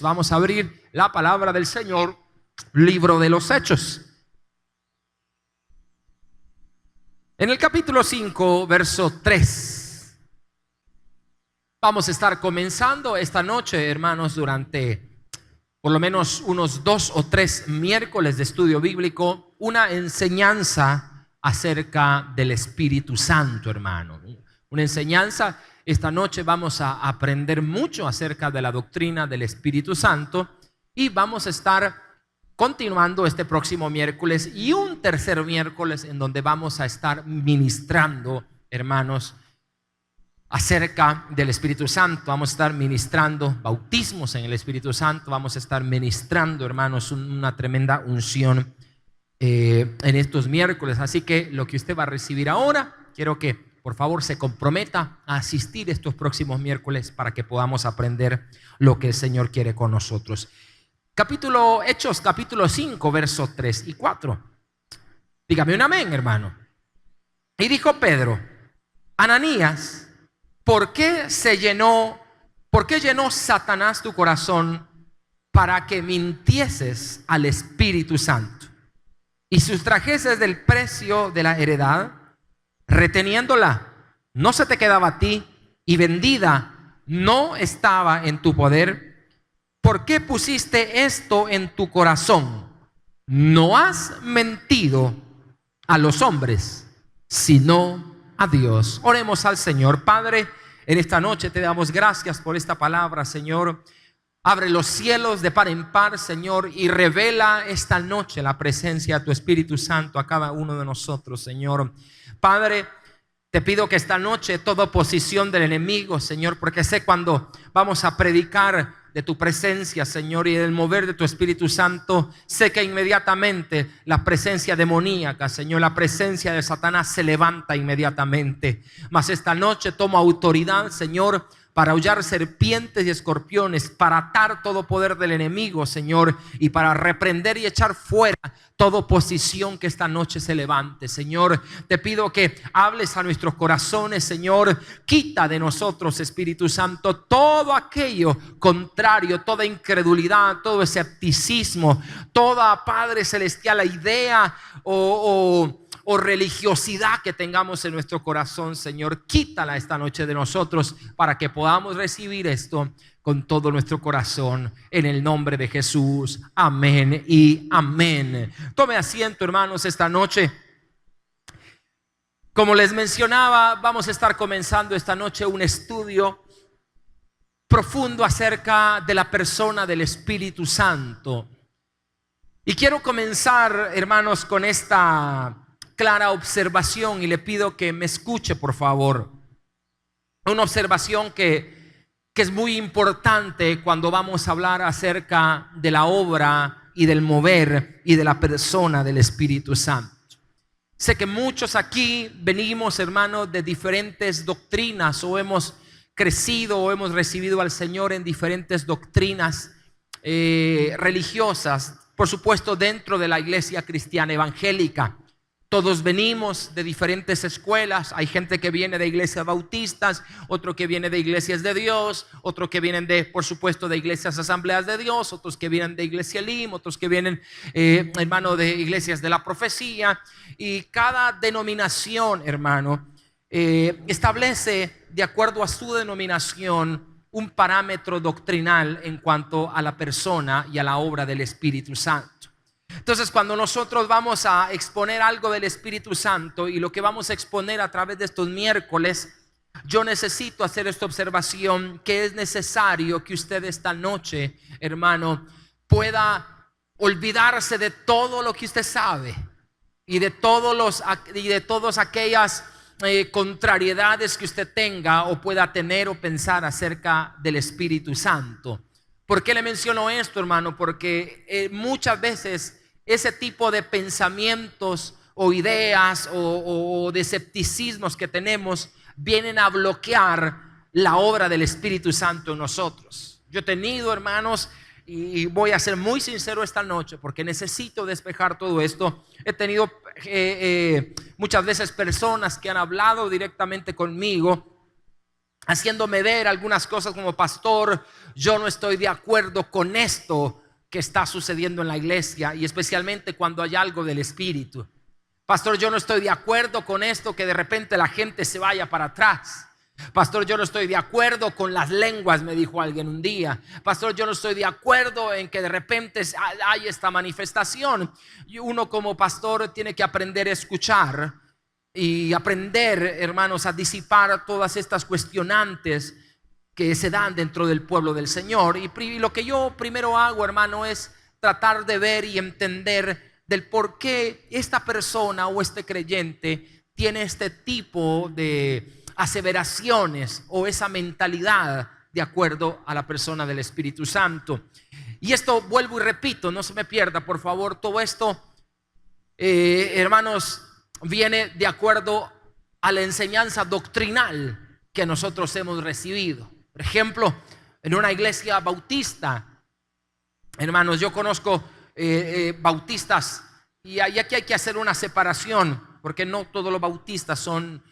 Hechos. Vamos a abrir la palabra del Señor, libro de los Hechos. En el capítulo 5, verso 3. Vamos a estar comenzando esta noche, hermanos, durante por lo menos unos 2 o 3 miércoles de estudio bíblico, una enseñanza acerca del Espíritu Santo, hermano. Una enseñanza, esta noche vamos a aprender mucho acerca de la doctrina del Espíritu Santo y vamos a estar continuando este próximo miércoles y un tercer miércoles en donde vamos a estar ministrando, hermanos, acerca del Espíritu Santo. Vamos a estar ministrando bautismos en el Espíritu Santo. Vamos a estar ministrando, hermanos, una tremenda unción en estos miércoles. Así que lo que usted va a recibir ahora, quiero que por favor se comprometa a asistir estos próximos miércoles para que podamos aprender lo que el Señor quiere con nosotros. Hechos capítulo 5, versos 3 y 4. Dígame un amén, hermano. Y dijo Pedro: Ananías, ¿por qué llenó Satanás tu corazón para que mintieses al Espíritu Santo y sustrajeses del precio de la heredad, reteniéndola? No se te quedaba a ti, y vendida no estaba en tu poder. ¿Por qué pusiste esto en tu corazón? No has mentido a los hombres, sino a Dios. Oremos al Señor. Padre, en esta noche te damos gracias por esta palabra, Señor. Abre los cielos de par en par, Señor, y revela esta noche la presencia de tu Espíritu Santo a cada uno de nosotros, Señor. Padre, te pido que esta noche toda oposición del enemigo, Señor, porque sé cuando vamos a predicar de tu presencia, Señor, y del mover de tu Espíritu Santo, sé que inmediatamente la presencia demoníaca, Señor, la presencia de Satanás se levanta inmediatamente. Mas esta noche tomo autoridad, Señor, para aullar serpientes y escorpiones, para atar todo poder del enemigo, Señor, y para reprender y echar fuera toda oposición que esta noche se levante. Señor, te pido que hables a nuestros corazones, Señor. Quita de nosotros, Espíritu Santo, todo aquello contrario, toda incredulidad, todo escepticismo, toda, Padre celestial, la idea o religiosidad que tengamos en nuestro corazón, Señor. Quítala esta noche de nosotros para que podamos recibir esto con todo nuestro corazón, en el nombre de Jesús. Amén y amén. Tome asiento, hermanos, esta noche. Como les mencionaba, vamos a estar comenzando esta noche un estudio profundo acerca de la persona del Espíritu Santo. Y quiero comenzar, hermanos, con esta clara observación, y le pido que me escuche, por favor. Una observación que es muy importante cuando vamos a hablar acerca de la obra y del mover y de la persona del Espíritu Santo. Sé que muchos aquí venimos, hermanos, de diferentes doctrinas, o hemos crecido o hemos recibido al Señor en diferentes doctrinas religiosas, por supuesto dentro de la iglesia cristiana evangélica. Todos venimos de diferentes escuelas. Hay gente que viene de iglesias bautistas, otro que viene de iglesias de Dios, otro que vienen de, por supuesto, de iglesias asambleas de Dios, otros que vienen de iglesia Elim, otros que vienen, hermano, de iglesias de la profecía. Y cada denominación, hermano, establece de acuerdo a su denominación un parámetro doctrinal en cuanto a la persona y a la obra del Espíritu Santo. Entonces, cuando nosotros vamos a exponer algo del Espíritu Santo, y lo que vamos a exponer a través de estos miércoles, yo necesito hacer esta observación, que es necesario que usted esta noche, hermano, pueda olvidarse de todo lo que usted sabe y de todas aquellas contrariedades que usted tenga o pueda tener o pensar acerca del Espíritu Santo. ¿Por qué le menciono esto, hermano? Porque muchas veces ese tipo de pensamientos o ideas o de escepticismos que tenemos vienen a bloquear la obra del Espíritu Santo en nosotros. Yo he tenido, hermanos, y voy a ser muy sincero esta noche porque necesito despejar todo esto. He tenido muchas veces personas que han hablado directamente conmigo haciéndome ver algunas cosas como: pastor, yo no estoy de acuerdo con esto que está sucediendo en la iglesia, y especialmente cuando hay algo del Espíritu. Pastor, yo no estoy de acuerdo con esto que de repente la gente se vaya para atrás. Pastor, yo no estoy de acuerdo con las lenguas, me dijo alguien un día. Pastor, yo no estoy de acuerdo en que de repente hay esta manifestación. Y uno como pastor tiene que aprender a escuchar y aprender, hermanos, a disipar todas estas cuestionantes que se dan dentro del pueblo del Señor. Y lo que yo primero hago, hermano, es tratar de ver y entender del por qué esta persona o este creyente tiene este tipo de aseveraciones o esa mentalidad de acuerdo a la persona del Espíritu Santo. Y esto, vuelvo y repito, no se me pierda, por favor, todo esto, hermanos, viene de acuerdo a la enseñanza doctrinal que nosotros hemos recibido. Por ejemplo, en una iglesia bautista, hermanos, yo conozco bautistas, y aquí hay que hacer una separación, porque no todos los bautistas son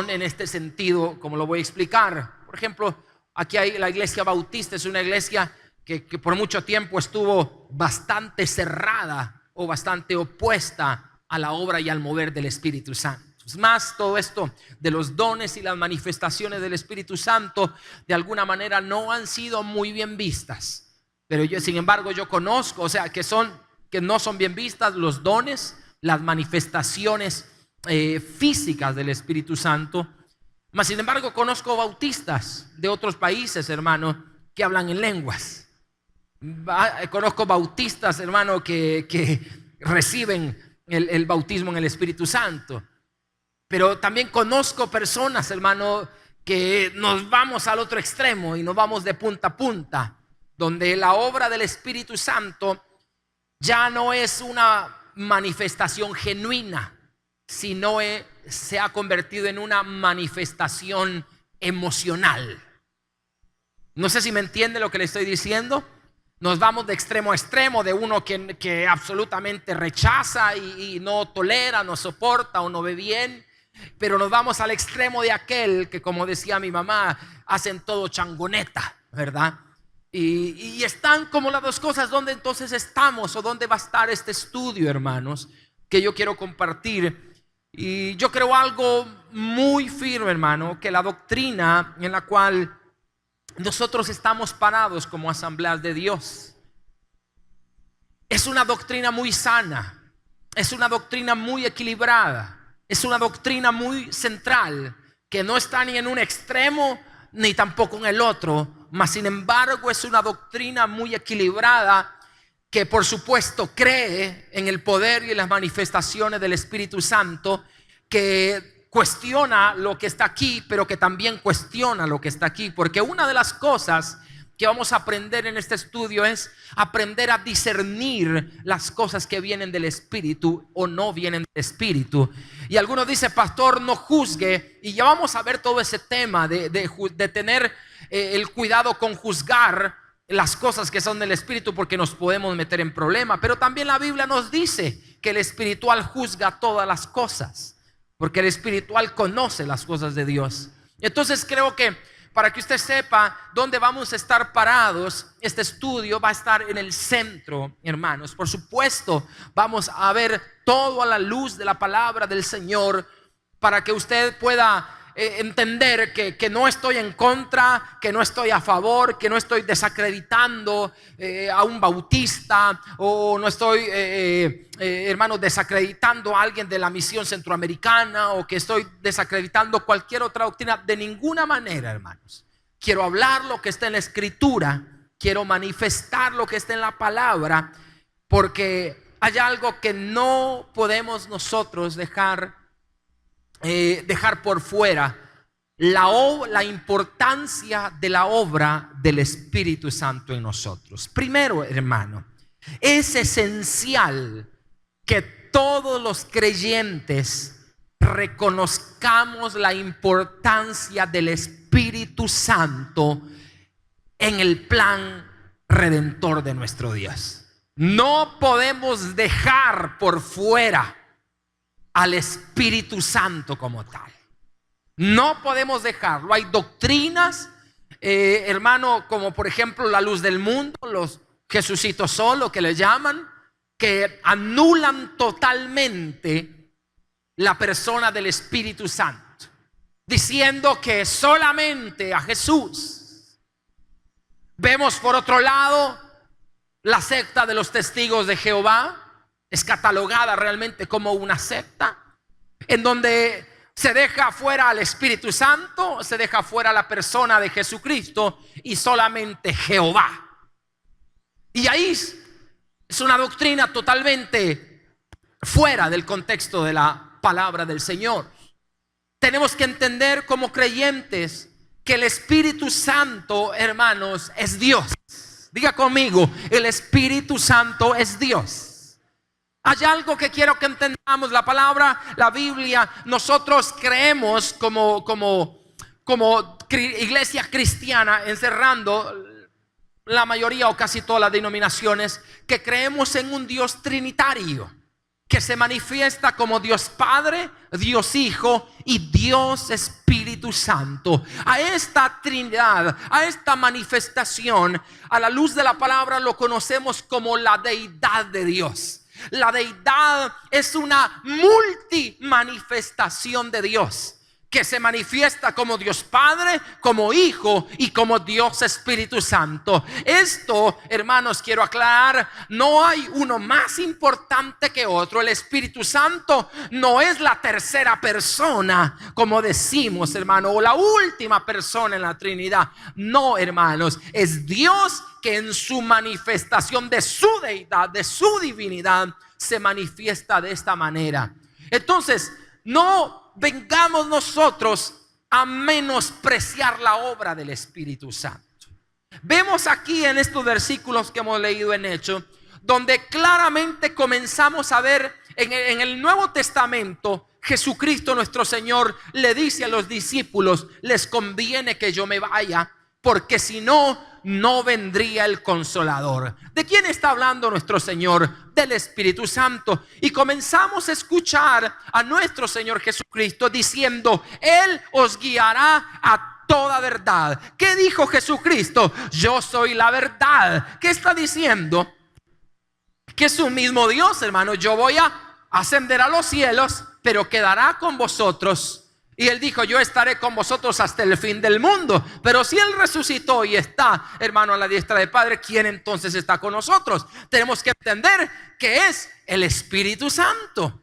en este sentido, como lo voy a explicar. Por ejemplo, aquí hay la iglesia bautista, es una iglesia que por mucho tiempo estuvo bastante cerrada o bastante opuesta a la obra y al mover del Espíritu Santo. Es más, todo esto de los dones y las manifestaciones del Espíritu Santo de alguna manera no han sido muy bien vistas. Pero yo, sin embargo, yo conozco, o sea, que no son bien vistas los dones, las manifestaciones físicas del Espíritu Santo. Mas sin embargo, conozco bautistas de otros países, hermano, que hablan en lenguas. Conozco bautistas, hermano, que reciben el bautismo en el Espíritu Santo. Pero también conozco personas, hermano, que nos vamos al otro extremo y nos vamos de punta a punta, donde la obra del Espíritu Santo ya no es una manifestación genuina, sino se ha convertido en una manifestación emocional. No sé si me entiende lo que le estoy diciendo. Nos vamos de extremo a extremo, de uno que absolutamente rechaza y no tolera, no soporta o no ve bien, pero nos vamos al extremo de aquel que, como decía mi mamá, hacen todo changoneta, ¿verdad? Y están como las dos cosas. ¿Dónde entonces estamos o dónde va a estar este estudio, hermanos, que yo quiero compartir? Y yo creo algo muy firme, hermano, que la doctrina en la cual nosotros estamos parados como asambleas de Dios es una doctrina muy sana, es una doctrina muy equilibrada, es una doctrina muy central, que no está ni en un extremo ni tampoco en el otro, mas sin embargo es una doctrina muy equilibrada, que por supuesto cree en el poder y en las manifestaciones del Espíritu Santo, que cuestiona lo que está aquí, pero que también cuestiona lo que está aquí. Porque una de las cosas que vamos a aprender en este estudio es aprender a discernir las cosas que vienen del Espíritu o no vienen del Espíritu. Y algunos dicen: pastor, no juzgue. Y ya vamos a ver todo ese tema de tener el cuidado con juzgar las cosas que son del Espíritu, porque nos podemos meter en problemas. Pero también la Biblia nos dice que el espiritual juzga todas las cosas, porque el espiritual conoce las cosas de Dios. Entonces creo que para que usted sepa dónde vamos a estar parados, este estudio va a estar en el centro, hermanos. Por supuesto, vamos a ver todo a la luz de la palabra del Señor, para que usted pueda entender que no estoy en contra, que no estoy a favor, que no estoy desacreditando a un bautista, o no estoy, hermanos, desacreditando a alguien de la misión centroamericana, o que estoy desacreditando cualquier otra doctrina. De ninguna manera, hermanos. Quiero hablar lo que está en la Escritura, quiero manifestar lo que está en la palabra, porque hay algo que no podemos nosotros dejar por fuera: la importancia de la obra del Espíritu Santo en nosotros. Primero, hermano, es esencial que todos los creyentes reconozcamos la importancia del Espíritu Santo en el plan redentor de nuestro Dios. No podemos dejar por fuera al Espíritu Santo como tal. No podemos dejarlo. Hay doctrinas, hermano, como por ejemplo la luz del mundo, los Jesucitos solo que le llaman, que anulan totalmente la persona del Espíritu Santo, diciendo que solamente a Jesús. Vemos por otro lado la secta de los testigos de Jehová. Es catalogada realmente como una secta en donde se deja fuera al Espíritu Santo, se deja fuera la persona de Jesucristo y solamente Jehová. Y ahí es una doctrina totalmente fuera del contexto de la palabra del Señor. Tenemos que entender como creyentes que el Espíritu Santo, hermanos, es Dios. Diga conmigo, el Espíritu Santo es Dios. Hay algo que quiero que entendamos. La palabra, la Biblia, nosotros creemos como iglesia cristiana, encerrando la mayoría o casi todas las denominaciones, que creemos en un Dios trinitario, que se manifiesta como Dios Padre, Dios Hijo y Dios Espíritu Santo. A esta Trinidad, a esta manifestación, a la luz de la palabra lo conocemos como la deidad de Dios. La deidad es una multimanifestación de Dios, que se manifiesta como Dios Padre, como Hijo y como Dios Espíritu Santo. Esto, hermanos, quiero aclarar, no hay uno más importante que otro. El Espíritu Santo no es la tercera persona, como decimos, hermano, o la última persona en la Trinidad. No, hermanos, es Dios que en su manifestación de su deidad, de su divinidad, se manifiesta de esta manera. Entonces, no vengamos nosotros a menospreciar la obra del Espíritu Santo. Vemos aquí en estos versículos que hemos leído en Hechos, donde claramente comenzamos a ver en el Nuevo Testamento, Jesucristo nuestro Señor le dice a los discípulos: les conviene que yo me vaya, porque si no, no vendría el Consolador. ¿De quién está hablando nuestro Señor? Del Espíritu Santo. Y comenzamos a escuchar a nuestro Señor Jesucristo diciendo: Él os guiará a toda verdad. ¿Qué dijo Jesucristo? Yo soy la verdad. ¿Qué está diciendo? Que es un mismo Dios, hermano. Yo voy a ascender a los cielos, pero quedará con vosotros. Y Él dijo: yo estaré con vosotros hasta el fin del mundo. Pero si Él resucitó y está, hermano, a la diestra del Padre, ¿quién entonces está con nosotros? Tenemos que entender que es el Espíritu Santo.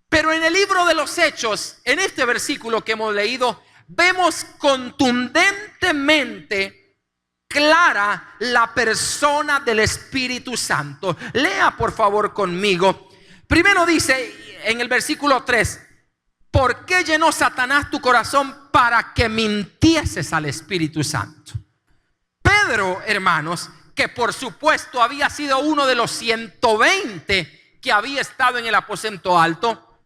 Pero en el libro de los Hechos, en este versículo que hemos leído, vemos contundentemente clara la persona del Espíritu Santo. Lea por favor conmigo. Primero dice en el versículo 3: ¿por qué llenó Satanás tu corazón para que mintieses al Espíritu Santo? Pedro, hermanos, que por supuesto había sido uno de los 120 que había estado en el aposento alto,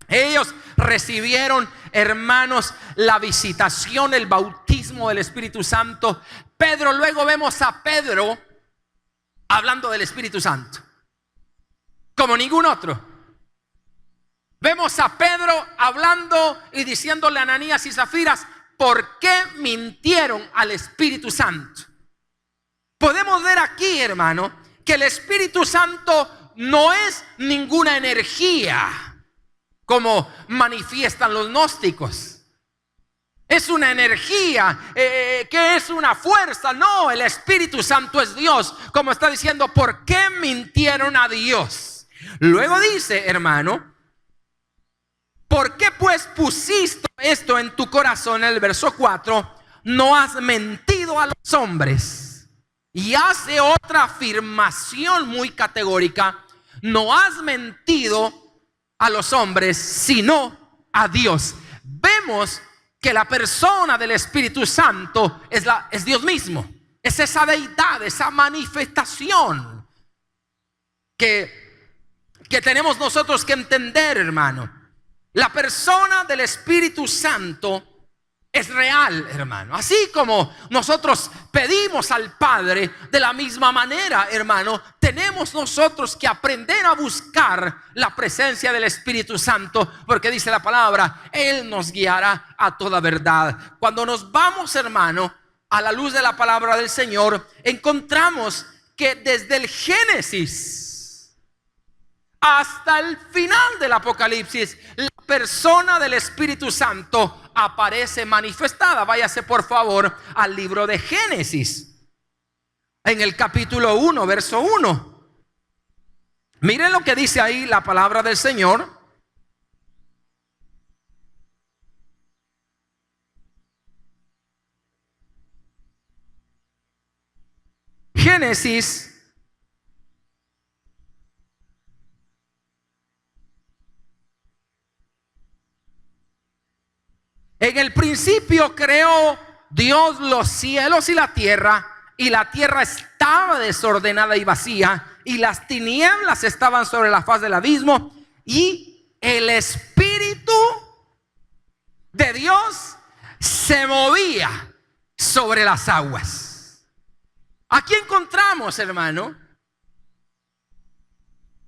ellos recibieron, hermanos, la visitación, el bautismo del Espíritu Santo. Pedro, luego vemos a Pedro hablando del Espíritu Santo como ningún otro. Vemos a Pedro hablando y diciéndole a Ananías y Zafiras: ¿por qué mintieron al Espíritu Santo? Podemos ver aquí, hermano, que el Espíritu Santo no es ninguna energía como manifiestan los gnósticos. Es una energía que es una fuerza. No, el Espíritu Santo es Dios, como está diciendo: ¿por qué mintieron a Dios? Luego dice, hermano: ¿por qué pues pusiste esto en tu corazón? En el verso 4, no has mentido a los hombres. Y hace otra afirmación muy categórica: no has mentido a los hombres, sino a Dios. Vemos que la persona del Espíritu Santo es Dios mismo. Es esa deidad, esa manifestación que tenemos nosotros que entender, hermano. La persona del Espíritu Santo es real, hermano. Así como nosotros pedimos al Padre, de la misma manera, hermano, tenemos nosotros que aprender a buscar la presencia del Espíritu Santo, porque dice la palabra, Él nos guiará a toda verdad. Cuando nos vamos, hermano, a la luz de la palabra del Señor, encontramos que desde el Génesis hasta el final del Apocalipsis, la persona del Espíritu Santo aparece manifestada. Váyase por favor al libro de Génesis, en el capítulo 1, verso 1. Miren lo que dice ahí la palabra del Señor. Génesis en el principio creó Dios los cielos y la tierra estaba desordenada y vacía, y las tinieblas estaban sobre la faz del abismo, y el Espíritu de Dios se movía sobre las aguas. Aquí encontramos, hermano,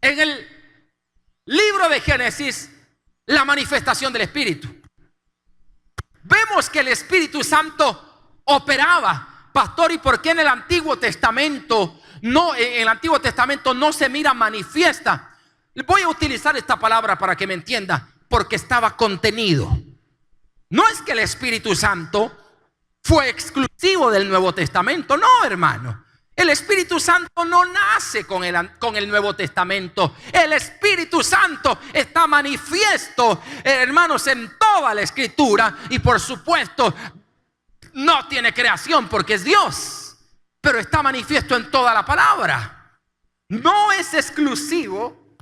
en el libro de Génesis, la manifestación del Espíritu. Vemos que el Espíritu Santo operaba, pastor. ¿Y por qué en el Antiguo Testamento no se mira manifiesta? Voy a utilizar esta palabra para que me entienda, porque estaba contenido. No es que el Espíritu Santo fue exclusivo del Nuevo Testamento, no, hermano. El Espíritu Santo no nace con el Nuevo Testamento. El Espíritu Santo está manifiesto, hermanos, en toda la Escritura. Y por supuesto, no tiene creación porque es Dios, pero está manifiesto en toda la palabra. No es exclusivo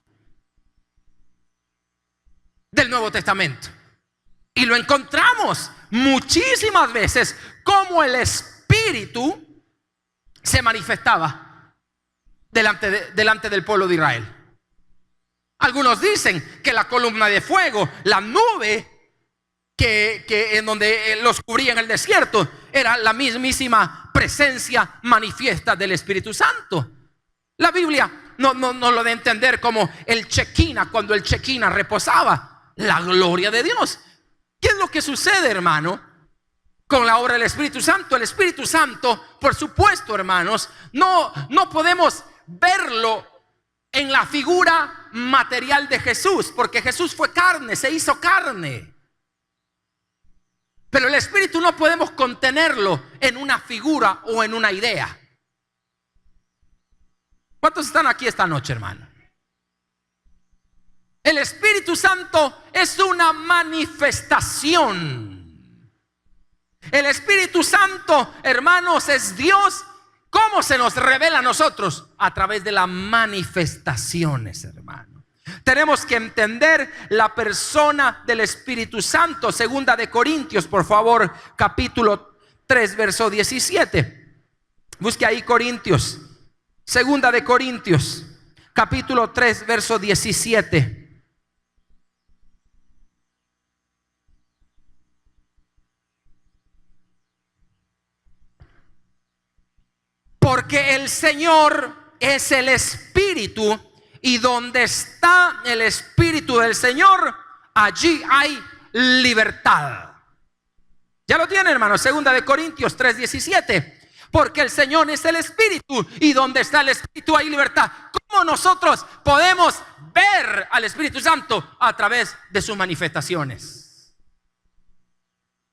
del Nuevo Testamento. Y lo encontramos muchísimas veces como el Espíritu se manifestaba delante del pueblo de Israel. Algunos dicen que la columna de fuego, la nube que en donde los cubría en el desierto, era la mismísima presencia manifiesta del Espíritu Santo. La Biblia no lo da a entender como el Shekinah, cuando el Shekinah reposaba, la gloria de Dios. ¿Qué es lo que sucede, hermano, con la obra del Espíritu Santo? El Espíritu Santo, por supuesto, hermanos, no podemos verlo en la figura material de Jesús, porque Jesús fue carne, se hizo carne. Pero el Espíritu no podemos contenerlo en una figura o en una idea. ¿Cuántos están aquí esta noche, hermano? El Espíritu Santo es una manifestación. El Espíritu Santo, hermanos, es Dios. ¿Cómo se nos revela a nosotros? A través de las manifestaciones, hermano. Tenemos que entender la persona del Espíritu Santo. Segunda de Corintios, por favor, capítulo 3, verso 17. Busque ahí Corintios. Segunda de Corintios, capítulo 3, verso 17. Porque el Señor es el Espíritu, y donde está el Espíritu del Señor, allí hay libertad. Ya lo tiene, hermano. Segunda de Corintios 3:17. Porque el Señor es el Espíritu, y donde está el Espíritu hay libertad. ¿Cómo nosotros podemos ver al Espíritu Santo? A través de sus manifestaciones.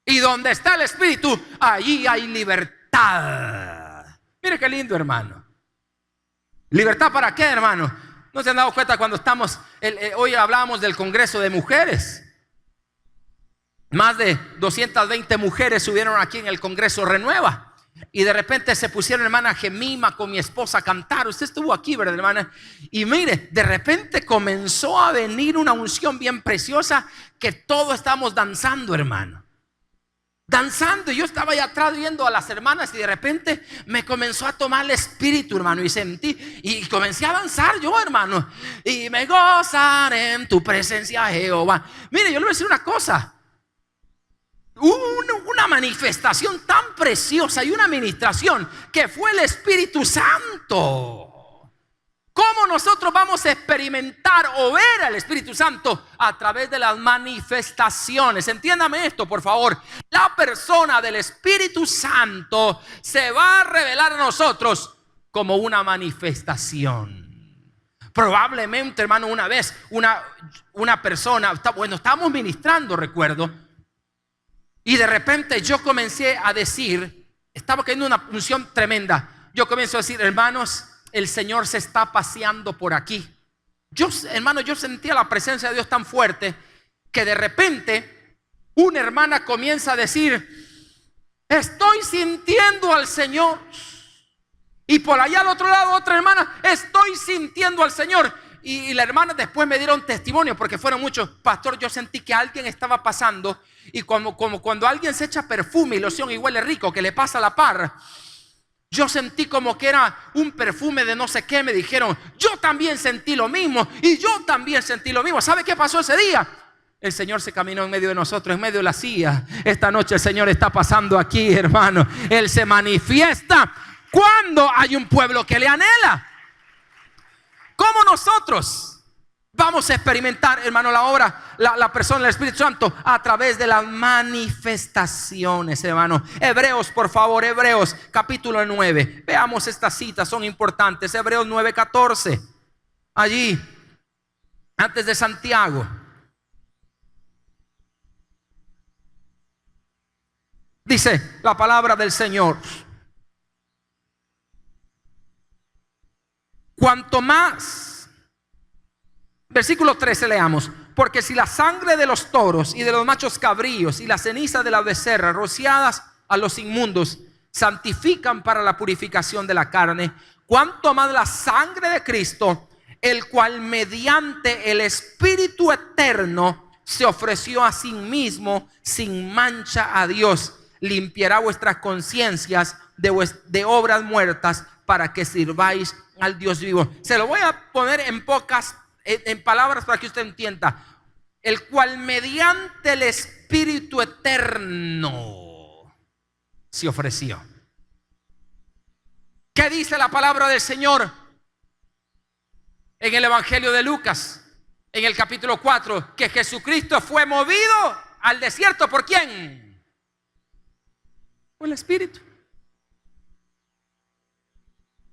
Y donde está el Espíritu, allí hay libertad. Mire qué lindo, hermano. ¿Libertad para qué, hermano? ¿No se han dado cuenta cuando estamos, hoy hablábamos del Congreso de Mujeres? Más de 220 mujeres subieron aquí en el Congreso Renueva. Y de repente se pusieron, hermana Gemima, con mi esposa a cantar. Usted estuvo aquí, ¿verdad, hermana? Y mire, de repente comenzó a venir una unción bien preciosa, que todos estamos danzando, hermano. Danzando, y yo estaba allá atrás viendo a las hermanas, y de repente me comenzó a tomar el espíritu, hermano, y sentí, y comencé a danzar yo, hermano, y me gozaré en tu presencia, Jehová. Mire, yo le voy a decir una cosa. una manifestación tan preciosa y una administración que fue el Espíritu Santo. ¿Cómo nosotros vamos a experimentar o ver al Espíritu Santo? A través de las manifestaciones. Entiéndame esto, por favor. La persona del Espíritu Santo se va a revelar a nosotros como una manifestación. Probablemente, hermano, una vez una persona, estábamos ministrando, recuerdo, y de repente yo comencé a decir, estaba cayendo una unción tremenda. Yo comienzo a decir, hermanos, el Señor se está paseando por aquí. Yo sentía la presencia de Dios tan fuerte que de repente una hermana comienza a decir, estoy sintiendo al Señor. Y por allá al otro lado otra hermana, estoy sintiendo al Señor. Y la hermana después me dieron testimonio, porque fueron muchos. Pastor, yo sentí que alguien estaba pasando, y como cuando alguien se echa perfume y loción y huele rico, que le pasa a la par, yo sentí como que era un perfume de no sé qué. Me dijeron, yo también sentí lo mismo, y yo también sentí lo mismo. ¿Sabe qué pasó ese día? El Señor se caminó en medio de nosotros, en medio de la silla. Esta noche el Señor está pasando aquí, hermano. Él se manifiesta cuando hay un pueblo que le anhela. ¿Cómo nosotros vamos a experimentar, hermano, la obra, la persona del Espíritu Santo? A través de las manifestaciones, hermano. Hebreos, por favor, Hebreos capítulo 9. Veamos estas citas, son importantes. Hebreos 9:14. Allí, antes de Santiago. Dice la palabra del Señor: cuanto más, versículo 13 leamos, porque si la sangre de los toros y de los machos cabríos y la ceniza de la becerra rociadas a los inmundos santifican para la purificación de la carne, cuanto más la sangre de Cristo, el cual mediante el Espíritu eterno se ofreció a sí mismo sin mancha a Dios, limpiará vuestras conciencias de obras muertas para que sirváis al Dios vivo. Se lo voy a poner en palabras para que usted entienda. El cual mediante el Espíritu eterno se ofreció. ¿Qué dice la palabra del Señor en el Evangelio de Lucas, en el capítulo 4? Que Jesucristo fue movido al desierto. ¿Por quién? Por el Espíritu.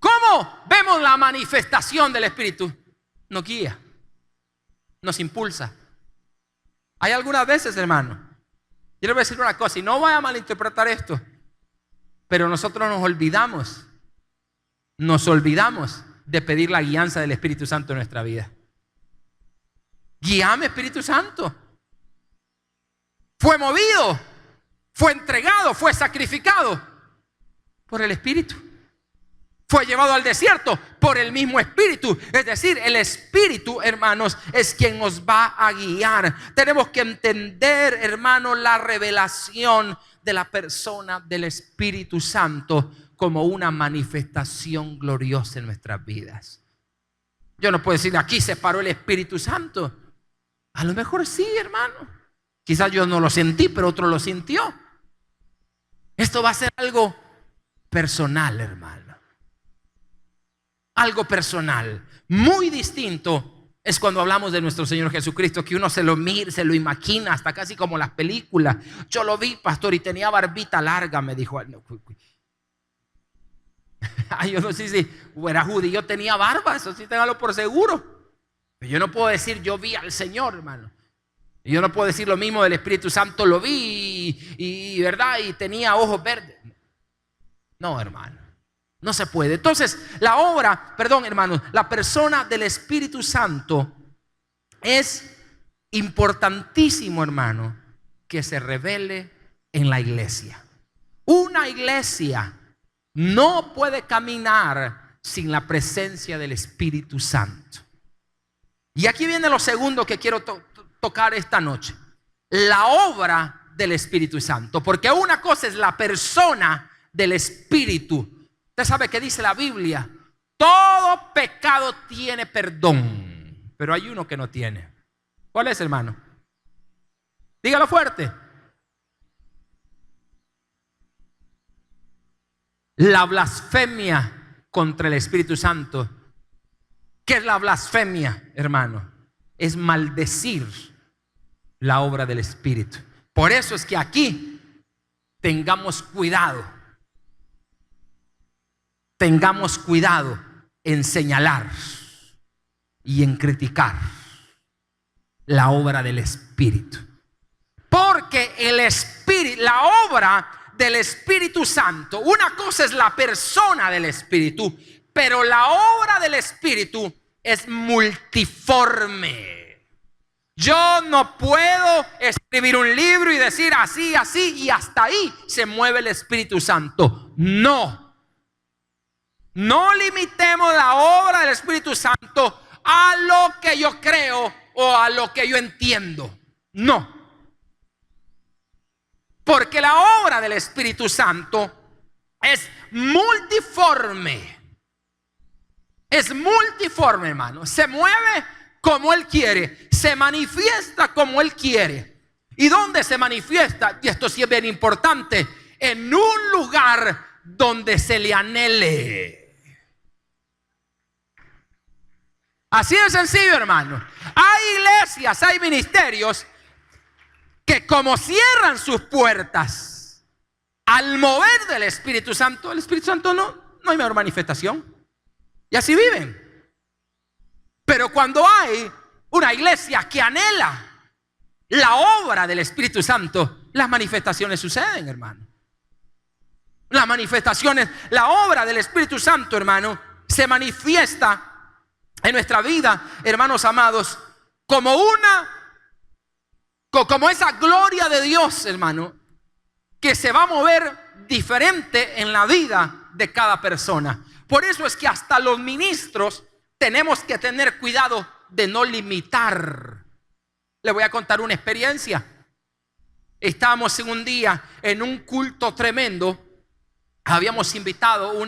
¿Cómo vemos la manifestación del Espíritu? Nos guía, nos impulsa. Hay algunas veces, hermano, yo le voy a decir una cosa y no voy a malinterpretar esto, pero nosotros nos olvidamos de pedir la guianza del Espíritu Santo en nuestra vida. Guíame, Espíritu Santo. Fue movido, fue entregado, fue sacrificado por el Espíritu. Fue llevado al desierto por el mismo Espíritu. Es decir, el Espíritu, hermanos, es quien nos va a guiar. Tenemos que entender, hermano, la revelación de la persona del Espíritu Santo como una manifestación gloriosa en nuestras vidas. Yo no puedo decir, aquí se paró el Espíritu Santo. A lo mejor sí, hermano. Quizás yo no lo sentí, pero otro lo sintió. Esto va a ser algo personal, hermano. Algo personal. Muy distinto es cuando hablamos de nuestro Señor Jesucristo, que uno se lo mira, se lo imagina, hasta casi como las películas. Yo lo vi, pastor, y tenía barbita larga, me dijo. Ay, yo no sé si era judío, tenía barba, eso sí, téngalo por seguro. Pero yo no puedo decir, yo vi al Señor, hermano. Y yo no puedo decir lo mismo del Espíritu Santo, lo vi y verdad, y tenía ojos verdes. No, hermano. No se puede. Entonces, hermanos, la persona del Espíritu Santo es importantísimo, hermano, que se revele en la iglesia. Una iglesia no puede caminar sin la presencia del Espíritu Santo. Y aquí viene lo segundo que quiero tocar esta noche. La obra del Espíritu Santo. Porque una cosa es la persona del Espíritu. Usted sabe que dice la Biblia, todo pecado tiene perdón, pero hay uno que no tiene. ¿Cuál es, hermano? Dígalo fuerte. La blasfemia contra el Espíritu Santo. ¿Qué es la blasfemia, hermano? Es maldecir la obra del Espíritu. Por eso es que aquí tengamos cuidado. Tengamos cuidado en señalar y en criticar la obra del Espíritu. Porque el Espíritu, la obra del Espíritu Santo, una cosa es la persona del Espíritu, pero la obra del Espíritu es multiforme. Yo no puedo escribir un libro y decir así, así y hasta ahí se mueve el Espíritu Santo. No. No limitemos la obra del Espíritu Santo a lo que yo creo o a lo que yo entiendo. No. Porque la obra del Espíritu Santo es multiforme. Es multiforme, hermano. Se mueve como Él quiere. Se manifiesta como Él quiere. ¿Y dónde se manifiesta? Y esto sí es bien importante. En un lugar donde se le anhele. Así de sencillo, hermano. Hay iglesias, hay ministerios que como cierran sus puertas al mover del Espíritu Santo, el Espíritu Santo no hay mayor manifestación. Y así viven. Pero cuando hay una iglesia que anhela la obra del Espíritu Santo, las manifestaciones suceden, hermano. Las manifestaciones, la obra del Espíritu Santo, hermano, se manifiesta en nuestra vida, hermanos amados, como esa gloria de Dios, hermano, que se va a mover diferente en la vida de cada persona. Por eso es que hasta los ministros tenemos que tener cuidado de no limitar. Le voy a contar una experiencia. Estábamos en un día en un culto tremendo. Habíamos invitado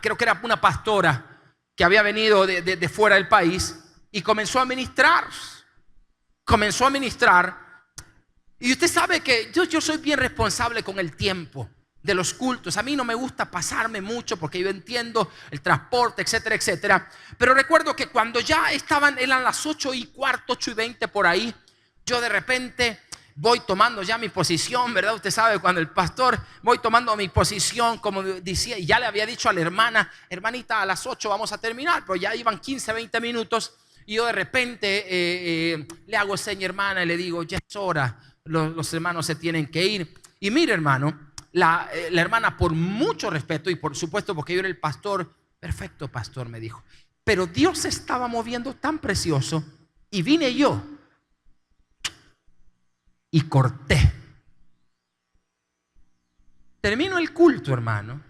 creo que era una pastora que había venido de fuera del país y comenzó a ministrar. Y usted sabe que yo soy bien responsable con el tiempo de los cultos. A mí no me gusta pasarme mucho porque yo entiendo el transporte, etcétera, etcétera. Pero recuerdo que cuando ya eran las 8:15, 8:20 por ahí, yo de repente voy tomando ya mi posición, ¿verdad? Usted sabe, cuando el pastor, voy tomando mi posición, como decía, y ya le había dicho a la hermanita, a las 8 vamos a terminar, pero ya iban 15, 20 minutos, y yo de repente le hago seña, hermana, y le digo, ya es hora, los hermanos se tienen que ir. Y mire, hermano, la hermana, por mucho respeto, y por supuesto porque yo era el pastor, perfecto pastor, me dijo, pero Dios se estaba moviendo tan precioso, y vine yo y corté. Termino el culto, hermano,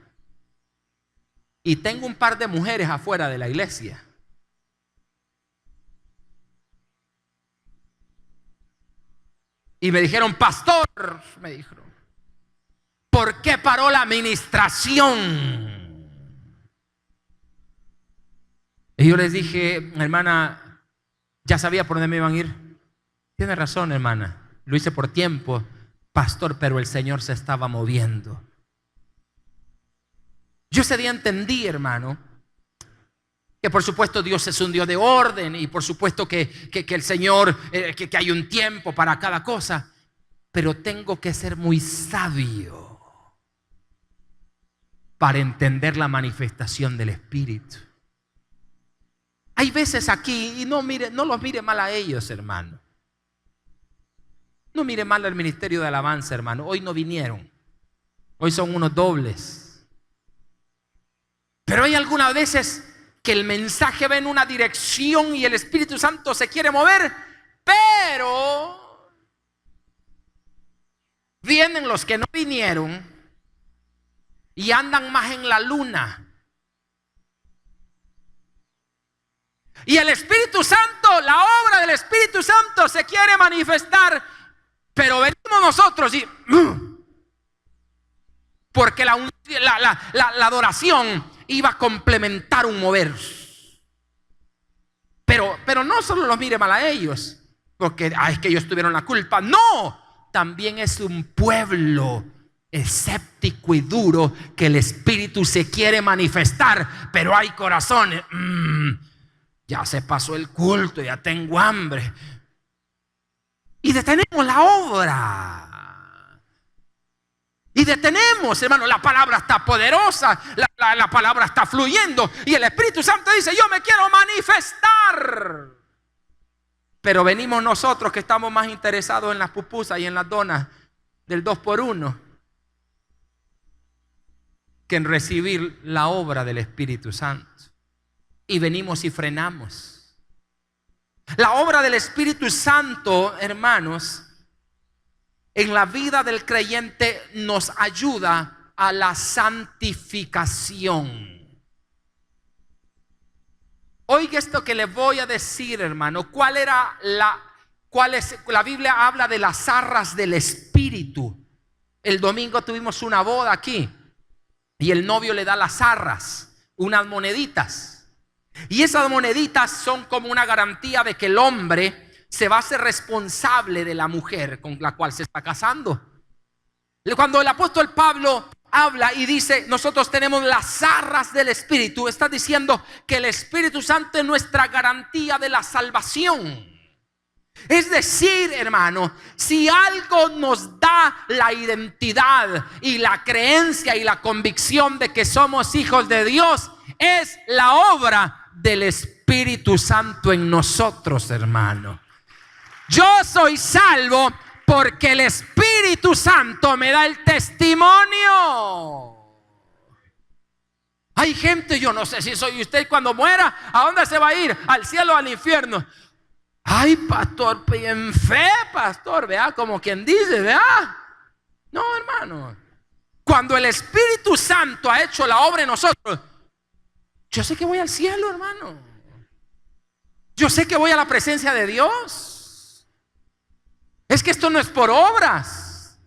y tengo un par de mujeres afuera de la iglesia. Y me dijeron, pastor, me dijeron, ¿por qué paró la administración? Y yo les dije, hermana, ya sabía por dónde me iban a ir. Tiene razón, hermana. Lo hice por tiempo, pastor, pero el Señor se estaba moviendo. Yo ese día entendí, hermano, que por supuesto Dios es un Dios de orden y por supuesto que el Señor, que hay un tiempo para cada cosa, pero tengo que ser muy sabio para entender la manifestación del Espíritu. Hay veces aquí, y no los mire mal a ellos, hermano. No mire mal al ministerio de alabanza, hermano. Hoy no vinieron. Hoy son unos dobles. Pero hay algunas veces que el mensaje va en una dirección y el Espíritu Santo se quiere mover, pero vienen los que no vinieron y andan más en la luna. Y el Espíritu Santo, la obra del Espíritu Santo se quiere manifestar, pero venimos nosotros y porque la adoración iba a complementar un mover. Pero no solo los mire mal a ellos, porque es que ellos tuvieron la culpa. No, también es un pueblo escéptico y duro que el Espíritu se quiere manifestar, pero hay corazones, ya se pasó el culto, ya tengo hambre, y detenemos la obra. Y detenemos, hermano, la palabra está poderosa, la palabra está fluyendo y el Espíritu Santo dice: yo me quiero manifestar. Pero venimos nosotros que estamos más interesados en las pupusas y en las donas del 2x1 que en recibir la obra del Espíritu Santo. Y venimos y frenamos. La obra del Espíritu Santo, hermanos, en la vida del creyente nos ayuda a la santificación. Oiga esto que le voy a decir, hermano. La Biblia habla de las arras del Espíritu. El domingo tuvimos una boda aquí y el novio le da las arras, unas moneditas. Y esas moneditas son como una garantía de que el hombre se va a hacer responsable de la mujer con la cual se está casando. Cuando el apóstol Pablo habla y dice: nosotros tenemos las arras del Espíritu, está diciendo que el Espíritu Santo es nuestra garantía de la salvación. Es decir, hermano, si algo nos da la identidad y la creencia y la convicción de que somos hijos de Dios, es la obra del Espíritu Santo en nosotros, hermano. Yo soy salvo porque el Espíritu Santo me da el testimonio. Hay gente, yo no sé si soy usted, cuando muera, ¿a dónde se va a ir? ¿Al cielo o al infierno? Ay, pastor, en fe, pastor, vea, como quien dice, vea. No, hermano. Cuando el Espíritu Santo ha hecho la obra en nosotros, yo sé que voy al cielo, hermano. Yo sé que voy a la presencia de Dios. Es que esto no es por obras,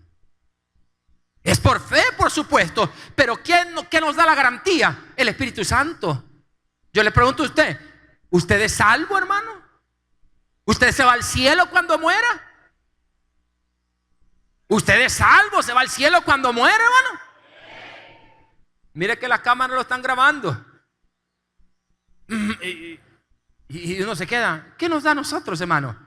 es por fe, por supuesto. Pero ¿quién nos da la garantía? El Espíritu Santo. Yo le pregunto a usted: ¿usted es salvo, hermano? ¿Usted se va al cielo cuando muera? ¿Usted es salvo? ¿Se va al cielo cuando muera, hermano? Mire que las cámaras lo están grabando. Y uno se queda: ¿qué nos da a nosotros, hermano?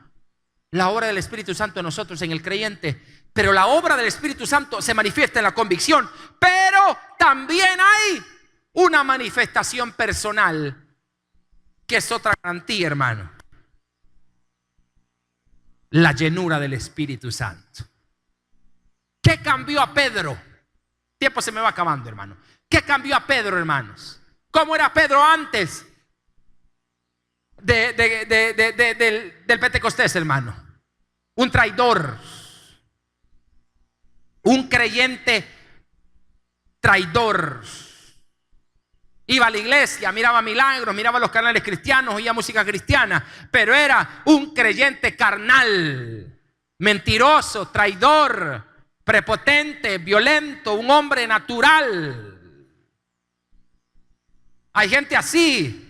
La obra del Espíritu Santo en nosotros, en el creyente. Pero la obra del Espíritu Santo se manifiesta en la convicción. Pero también hay una manifestación personal, que es otra garantía, hermano: la llenura del Espíritu Santo. ¿Qué cambió a Pedro? Tiempo se me va acabando, hermano. ¿Qué cambió a Pedro, hermanos? ¿Cómo era Pedro antes del Pentecostés, hermano? Un traidor, un creyente traidor. Iba a la iglesia, miraba milagros, miraba los canales cristianos, oía música cristiana, pero era un creyente carnal, mentiroso, traidor, prepotente, violento, un hombre natural. Hay gente así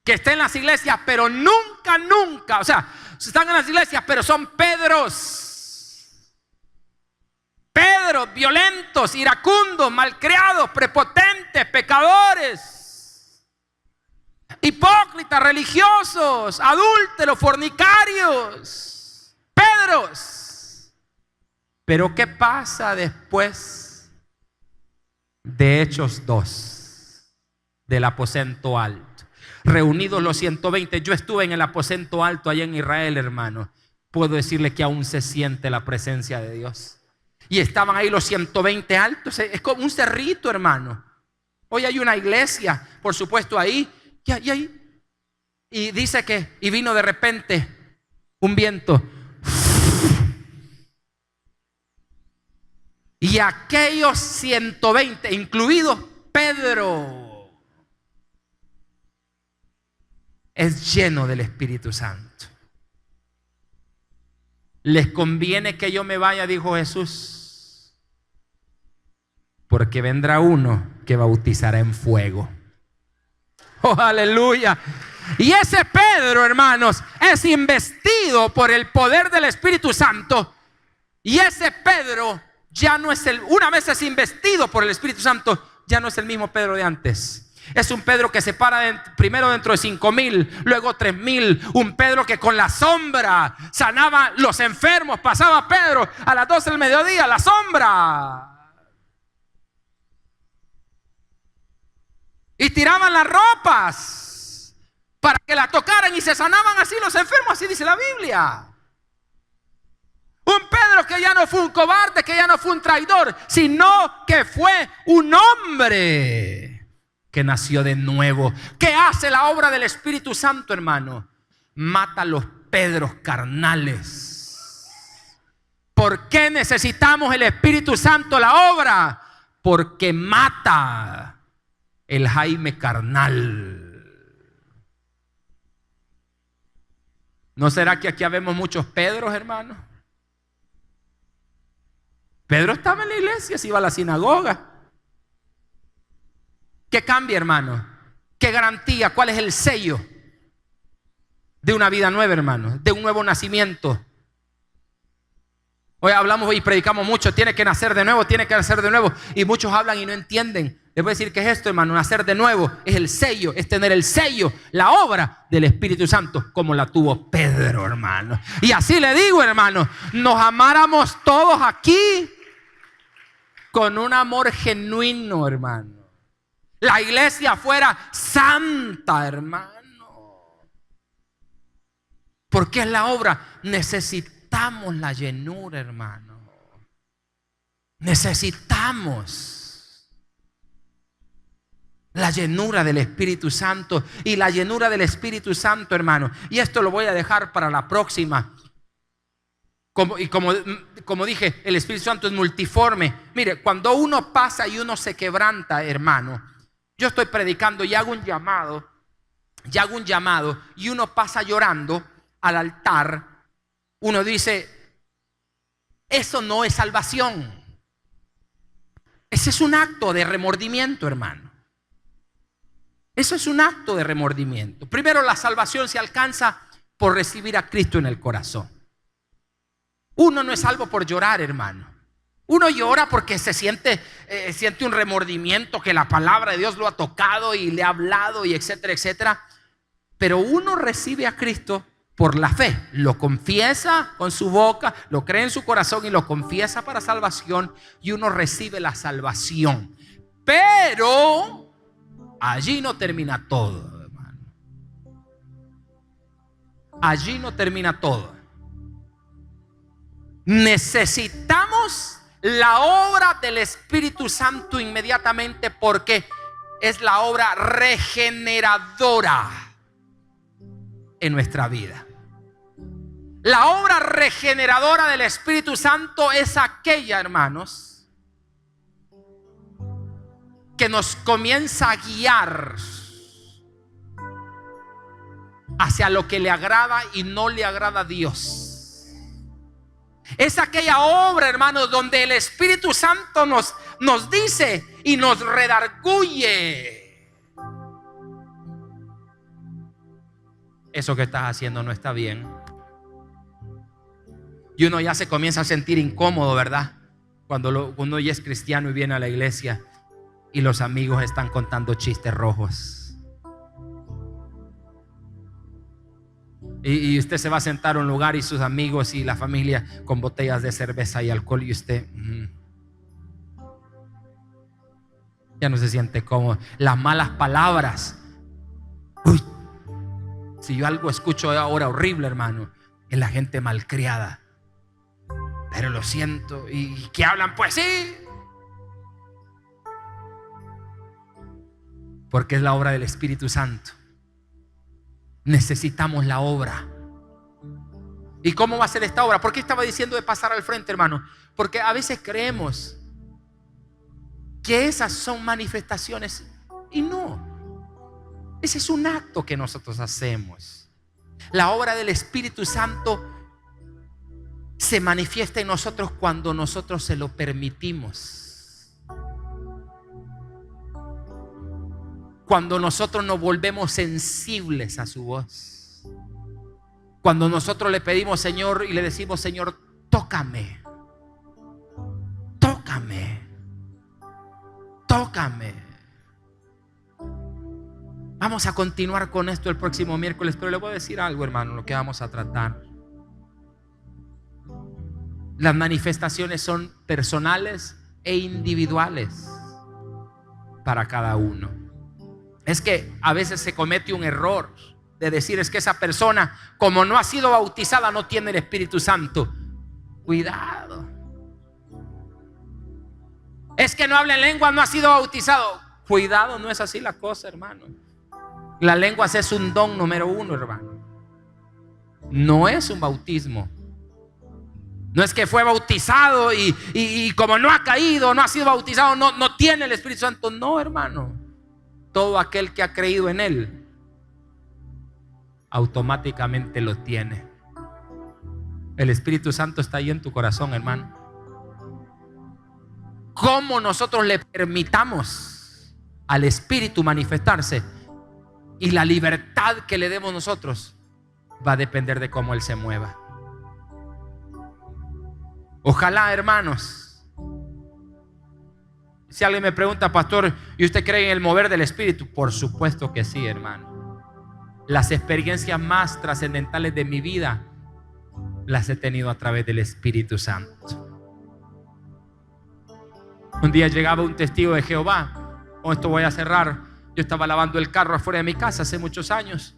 que está en las iglesias, pero nunca, o sea, están en las iglesias, pero son Pedros, violentos, iracundos, malcriados, prepotentes, pecadores, hipócritas, religiosos, adúlteros, fornicarios, Pedros. Pero ¿qué pasa después de Hechos 2, del aposento alto? Reunidos los 120, yo estuve en el aposento alto allá en Israel, hermano. Puedo decirle que aún se siente la presencia de Dios. Y estaban ahí los 120 altos, es como un cerrito, hermano. Hoy hay una iglesia, por supuesto, ahí. Y dice que, y vino de repente un viento. Y aquellos 120, incluido Pedro, es lleno del Espíritu Santo. Les conviene que yo me vaya, dijo Jesús, porque vendrá uno que bautizará en fuego. Oh, aleluya. Y ese Pedro, hermanos, es investido por el poder del Espíritu Santo. Y ese Pedro ya no es una vez es investido por el Espíritu Santo, ya no es el mismo Pedro de antes. Es un Pedro que se para primero dentro de 5,000, luego 3,000. Un Pedro que con la sombra sanaba los enfermos. Pasaba Pedro a las 12 del mediodía, la sombra. Y tiraban las ropas para que la tocaran y se sanaban así los enfermos. Así dice la Biblia. Un Pedro que ya no fue un cobarde, que ya no fue un traidor, sino que fue un hombre que nació de nuevo. ¿Qué hace la obra del Espíritu Santo, hermano? Mata a los Pedros carnales. ¿Por qué necesitamos el Espíritu Santo, la obra? Porque mata el Jaime carnal. ¿No será que aquí habemos muchos Pedros, hermano? Pedro estaba en la iglesia, se iba a la sinagoga. ¿Qué cambia, hermano? ¿Qué garantía? ¿Cuál es el sello de una vida nueva, hermano? De un nuevo nacimiento. Hoy hablamos y predicamos mucho, tiene que nacer de nuevo, tiene que nacer de nuevo. Y muchos hablan y no entienden. Les voy a decir que es esto, hermano, nacer de nuevo. Es el sello, es tener el sello, la obra del Espíritu Santo, como la tuvo Pedro, hermano. Y así le digo, hermano, nos amáramos todos aquí con un amor genuino, hermano. La iglesia fuera santa, hermano. Porque es la obra. Necesitamos la llenura, hermano. Necesitamos la llenura del Espíritu Santo. Y la llenura del Espíritu Santo, hermano. Y esto lo voy a dejar para la próxima. Como dije, el Espíritu Santo es multiforme. Mire, cuando uno pasa y uno se quebranta, hermano. Yo estoy predicando y hago un llamado y uno pasa llorando al altar. Uno dice, eso no es salvación. Ese es un acto de remordimiento, hermano. Eso es un acto de remordimiento. Primero, la salvación se alcanza por recibir a Cristo en el corazón. Uno no es salvo por llorar, hermano. Uno llora porque se siente un remordimiento, que la palabra de Dios lo ha tocado y le ha hablado y etcétera, etcétera. Pero uno recibe a Cristo por la fe. Lo confiesa con su boca, lo cree en su corazón y lo confiesa para salvación. Y uno recibe la salvación. Pero allí no termina todo, hermano. Allí no termina todo. Necesitamos la obra del Espíritu Santo inmediatamente, porque es la obra regeneradora en nuestra vida. La obra regeneradora del Espíritu Santo es aquella, hermanos, que nos comienza a guiar hacia lo que le agrada y no le agrada a Dios. Es aquella obra, hermanos, donde el Espíritu Santo nos dice y nos redarguye: eso que estás haciendo no está bien. Y uno ya se comienza a sentir incómodo, ¿verdad? Cuando uno ya es cristiano y viene a la iglesia y los amigos están contando chistes rojos. Y usted se va a sentar a un lugar y sus amigos y la familia con botellas de cerveza y alcohol, y usted ya no se siente cómodo. Las malas palabras. Uy, si yo algo escucho ahora horrible, hermano, es la gente malcriada. Pero lo siento. ¿Y qué hablan? Pues sí. Porque es la obra del Espíritu Santo. Necesitamos la obra. ¿Y cómo va a ser esta obra? ¿Por qué estaba diciendo de pasar al frente, hermano? Porque a veces creemos que esas son manifestaciones, y no. Ese es un acto que nosotros hacemos. La obra del Espíritu Santo se manifiesta en nosotros cuando nosotros se lo permitimos. Cuando nosotros nos volvemos sensibles a su voz. Cuando nosotros le pedimos, Señor, y le decimos: Señor, tócame tócame. Vamos a continuar con esto el próximo miércoles, pero le voy a decir algo, hermano, lo que vamos a tratar. Las manifestaciones son personales e individuales para cada uno. Es que a veces se comete un error de decir, es que esa persona, como no ha sido bautizada, no tiene el Espíritu Santo. Cuidado. Es que no habla en lengua, no ha sido bautizado. Cuidado, no es así la cosa, hermano. La lengua es un don número 1, hermano. No es un bautismo. No es que fue bautizado y como no ha caído, no ha sido bautizado, no tiene el Espíritu Santo. No, hermano. Todo aquel que ha creído en Él automáticamente lo tiene. El Espíritu Santo está ahí en tu corazón, hermano. ¿Cómo nosotros le permitamos al Espíritu manifestarse y la libertad que le demos nosotros va a depender de cómo Él se mueva? Ojalá, hermanos, si alguien me pregunta, pastor, ¿y usted cree en el mover del Espíritu? Por supuesto que sí, hermano. Las experiencias más trascendentales de mi vida las he tenido a través del Espíritu Santo. Un día llegaba un testigo de Jehová. Con esto voy a cerrar. Yo estaba lavando el carro afuera de mi casa hace muchos años.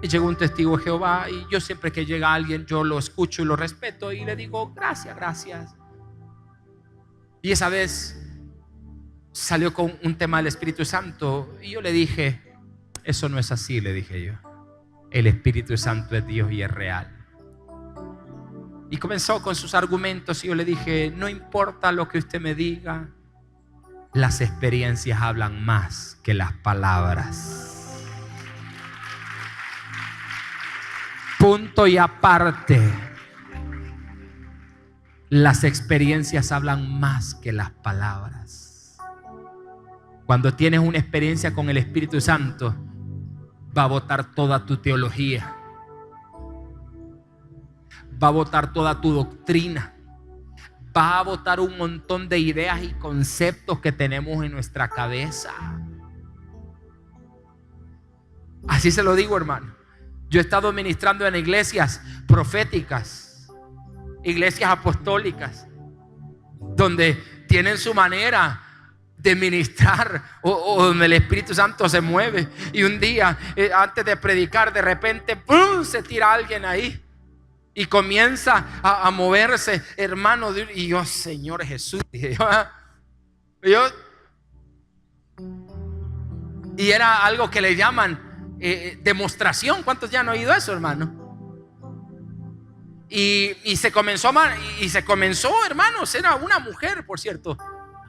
Y llegó un testigo de Jehová. Y yo siempre que llega alguien, yo lo escucho y lo respeto. Y le digo, gracias, gracias. Y esa vez salió con un tema del Espíritu Santo. Y yo le dije, eso no es así, le dije yo. El Espíritu Santo es Dios y es real. Y comenzó con sus argumentos y yo le dije, no importa lo que usted me diga, las experiencias hablan más que las palabras. Punto y aparte. Las experiencias hablan más que las palabras. Cuando tienes una experiencia con el Espíritu Santo, va a botar toda tu teología, va a botar toda tu doctrina, va a botar un montón de ideas y conceptos que tenemos en nuestra cabeza. Así se lo digo, hermano. Yo he estado ministrando en iglesias proféticas, iglesias apostólicas, donde tienen su manera de ministrar o donde el Espíritu Santo se mueve. Y un día, antes de predicar, de repente ¡pum!, se tira alguien ahí y comienza a moverse, hermano. Y yo, Señor Jesús, dije yo, y era algo que le llaman demostración. ¿Cuántos ya han oído eso, hermano? Y se comenzó, hermanos, era una mujer, por cierto.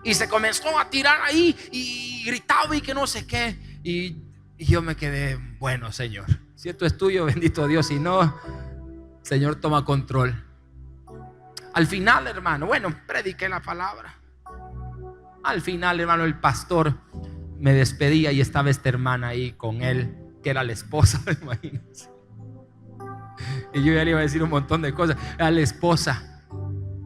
Y se comenzó a tirar ahí y gritaba y que no sé qué. Y yo me quedé, bueno, Señor, si esto es tuyo, bendito Dios. Si no, Señor, toma control. Al final, hermano, bueno, prediqué la palabra. Al final, hermano, el pastor me despedía y estaba esta hermana ahí con él, que era la esposa, imagínense. Y yo ya le iba a decir un montón de cosas. Era la esposa.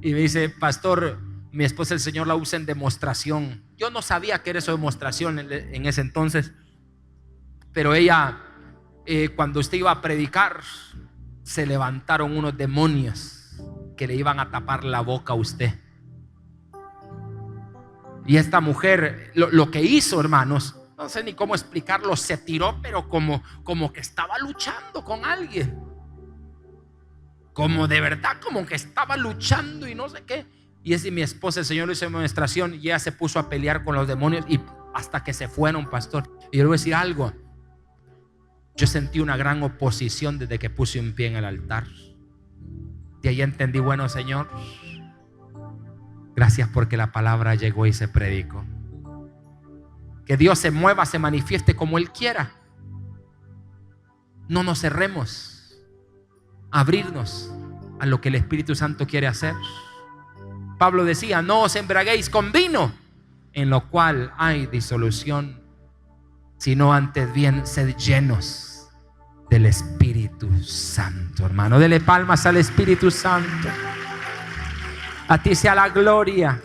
Y me dice, pastor, mi esposa el Señor la usa en demostración. Yo no sabía que era eso demostración en ese entonces. Pero ella, cuando usted iba a predicar, se levantaron unos demonios que le iban a tapar la boca a usted. Y esta mujer lo que hizo, hermanos, no sé ni cómo explicarlo, se tiró, pero como que estaba luchando con alguien. Como de verdad, como que estaba luchando y no sé qué. Y es mi esposa, el Señor le hizo demostración y ella se puso a pelear con los demonios y hasta que se fueron, pastor. Y yo le voy a decir algo. Yo sentí una gran oposición desde que puse un pie en el altar. Y ahí entendí, bueno, Señor, gracias porque la palabra llegó y se predicó. Que Dios se mueva, se manifieste como Él quiera. No nos cerremos. Abrirnos a lo que el Espíritu Santo quiere hacer. Pablo decía, no os embriaguéis con vino, en lo cual hay disolución, sino antes bien sed llenos del Espíritu Santo. Hermano, dele palmas al Espíritu Santo. A ti sea la gloria.